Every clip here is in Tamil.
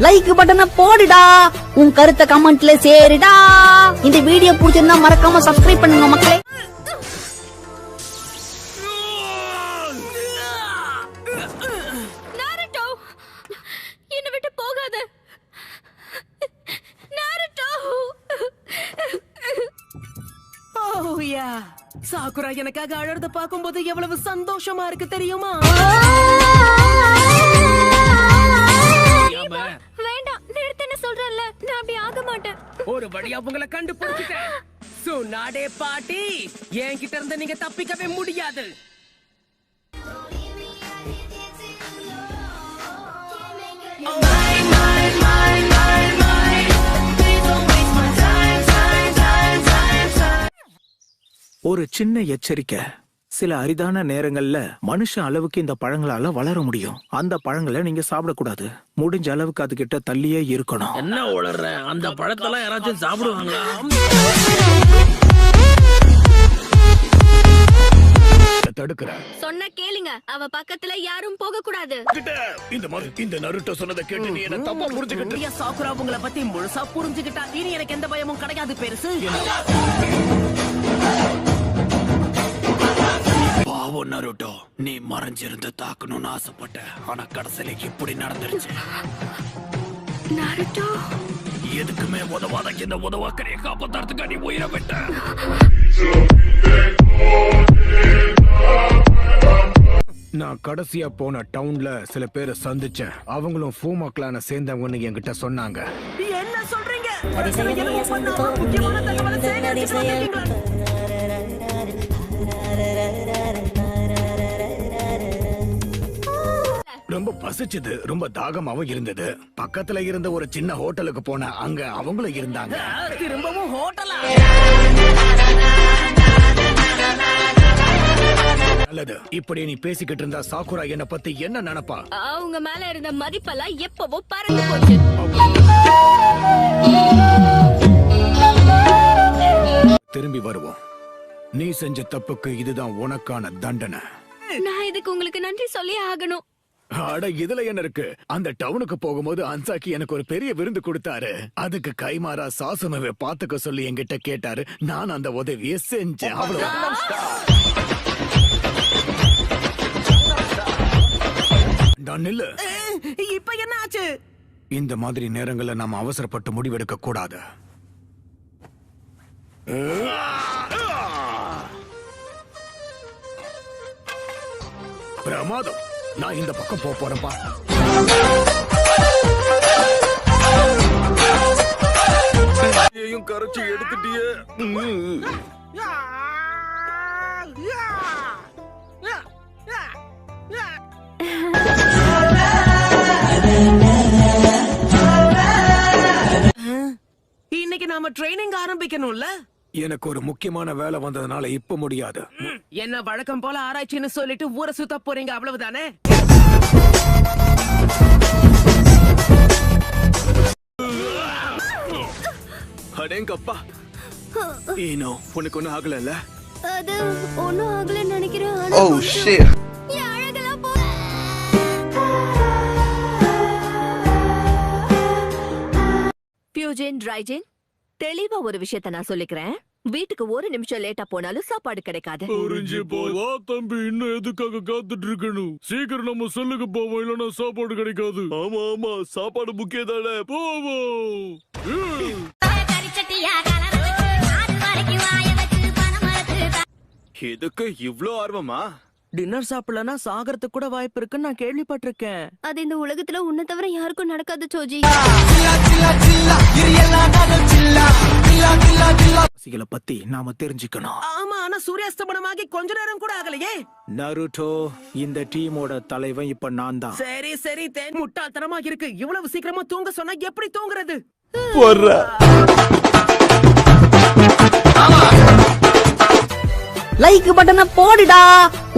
லைக் பட்டனை போடுடா, உன் கருத்தை கமெண்ட்ல சேருடா. இந்த வீடியோ பிடிச்சிருந்தா மறக்காம சப்ஸ்கிரைப் பண்ணுங்க மக்களே. நாருட்டோ, என்னை விட்டு போகாத நாருட்டோ. ஓ யா, சாக்குரா எனக்காக அழறத பாக்கும்போது எவ்வளவு சந்தோஷமா இருக்கு தெரியுமா? வேண்டாம், நிறுத்தன்னு சொல்றேன்ல, நான் அப்படி ஆக மாட்டேன். ஒரு வழியா உங்களை கண்டுபிடிச்சிட்டேன். சுனாடே பாட்டி, என்கிட்ட இருந்து நீங்க தப்பிக்கவே முடியாது. ஒரு சின்ன எச்சரிக்கை, சில அரிதான நேரங்கள்ல மனுஷன் அளவுக்கு இந்த பழங்களால வளர முடியும். அந்த பழங்களை நீங்க சாப்பிடக்கூடாது. முடிஞ்ச அளவுக்கு அது கிட்ட தள்ளியே இருக்கணும். என்ன உளற? அந்த பழத்தெல்லாம் யாராச்சும் சாப்பிடுவாங்களா? தடுக்கிற சொன்ன கேளுங்க, அவ பக்கத்துல யாரும் போக கூடாது. இந்த நருட்டோ சொன்னதை கேட்டு நீ என்ன தப்பா புரிஞ்சுக்கிட்டு. சாக்குரா உங்களை பத்தி முழுசா புரிஞ்சுக்கிட்டா இனி எனக்கு எந்த பயமும் கிடையாது பெருசு. பாவம் நருட்டோ, நீ மறைஞ்சிருந்து தாக்கணும்னு ஆசைப்பட்ட, ஆனா கடைசியில இப்படி நடந்துருச்சு. நாருட்டோ, எதுக்குமே உதவாத இந்த உதவாக்கரையை காப்பாத்துறதுக்கு நீ உயிரை விட்ட. நான் கடைசியா போன டவுன்ல சில பேரை சந்திச்சேன். அவங்களும் ஃபூமா கிளானை சேர்ந்தவங்கன்னு என்கிட்ட சொன்னாங்க. என்ன சொல்றீங்க? என்னமோ பண்ணாம முக்கியமான தகவலை சேகரிச்சு வந்திருக்கீங்களா? ரொம்ப பசிச்சது, ரொம்ப தாகமாவும் இருந்தது. பக்கத்துல இருந்த ஒரு சின்ன ஹோட்டலுக்கு போன, அங்க அவங்களும் இருந்தாங்க. திரும்பவும் ஹோட்டலா? நல்லது. இப்படி நீ பேசிக்கிட்டு இருந்தா சாக்குரா என்ன பத்தி என்ன நினைப்பா? அவங்க மேல இருந்த மதிப்பெல்லாம் எப்பவோ பறந்து போச்சு. திரும்பி வருவோம். நீ செஞ்ச தப்புக்கு இதுதான் உனக்கான தண்டனை. நான் இதுக்கு உங்களுக்கு நன்றி சொல்லி ஆகணும். அட, இதுல என்ன இருக்கு? அந்த டவுனுக்கு போகும்போது அன்சாக்கி எனக்கு ஒரு பெரிய விருந்து கொடுத்தாரு. அதுக்கு கைமாறா சாசுமவை பாத்துக்க சொல்லி என்கிட்ட கேட்டாரு. நான் அந்த உதவியை செஞ்சேன். அவ்வளவு. நில்லு. இப்ப என்ன ஆச்சு? இந்த மாதிரி நேரங்கள்ல நாம அவசரப்பட்டு முடிவெடுக்க கூடாது. பிரமாதம். நான் இந்த பக்கம் போறேன்பா. கரைச்சி எடுத்துட்டியே. இன்னைக்கு நாம ட்ரைனிங் ஆரம்பிக்கணும்ல? எனக்கு ஒரு முக்கியமான வேலை வந்ததுனால இப்ப முடியாது. என்ன வழக்கம் போல ஆராய்ச்சின்னு சொல்லிட்டு ஊரை சுத்த போறீங்க, அவ்வளவுதானே? அடேங்கப்பா, ஏனோ உனக்கு ஒன்னும் ஆகல? அது ஒண்ணும் ஆகலன்னு நினைக்கிறேன். பியூஜன் ட்ரைஜன், தெளிவா ஒரு விஷயத்த நான் சொல்லிக்கிறேன். வீட்டுக்கு ஒரு நிமிஷம் லேட்டா போனாலும் சாப்பாடு கிடைக்காது. வா தம்பி, இன்னும் எதுக்காக காத்துட்டு இருக்கணும்? சீக்கிரம் நம்ம சொல்லுக்கு போவோம், இல்லன்னா சாப்பாடு கிடைக்காது. ஆமா ஆமா, சாப்பாடு முக்கியம் தானே. போவோம். எதுக்கு இவ்ளோ ஆர்வமா? டின்னர் சாப்பிடலன்னா சாகறதுக்கு கூட வாய்ப்பு இருக்குன்னு நான் கேள்விப்பட்டிருக்கேன். அது இந்த உலகத்துல உன்னை தவிர யாருக்கும் நடக்காது சோஜி. பத்தி நாம தெரிஞ்சுக்கணும். ஆமா, ஆனா சூரியாஸ்தமனமாகி கொஞ்ச நேரம் கூட ஆகலையே. நருட்டோ, இந்த டீமோட தலைவன் இப்ப நான் தான். சரி சரி, முட்டாள்தனமா இருக்கு. இவ்வளவு சீக்கிரமா தூங்க சொன்னா எப்படி தூங்குறது? லைக் பட்டனை போடுடா,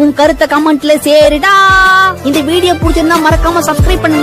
உன் கருத்தை கமெண்ட்ல சேருடா. இந்த வீடியோ பிடிச்சிருந்தா மறக்காம சப்ஸ்கிரைப் பண்ணுங்க.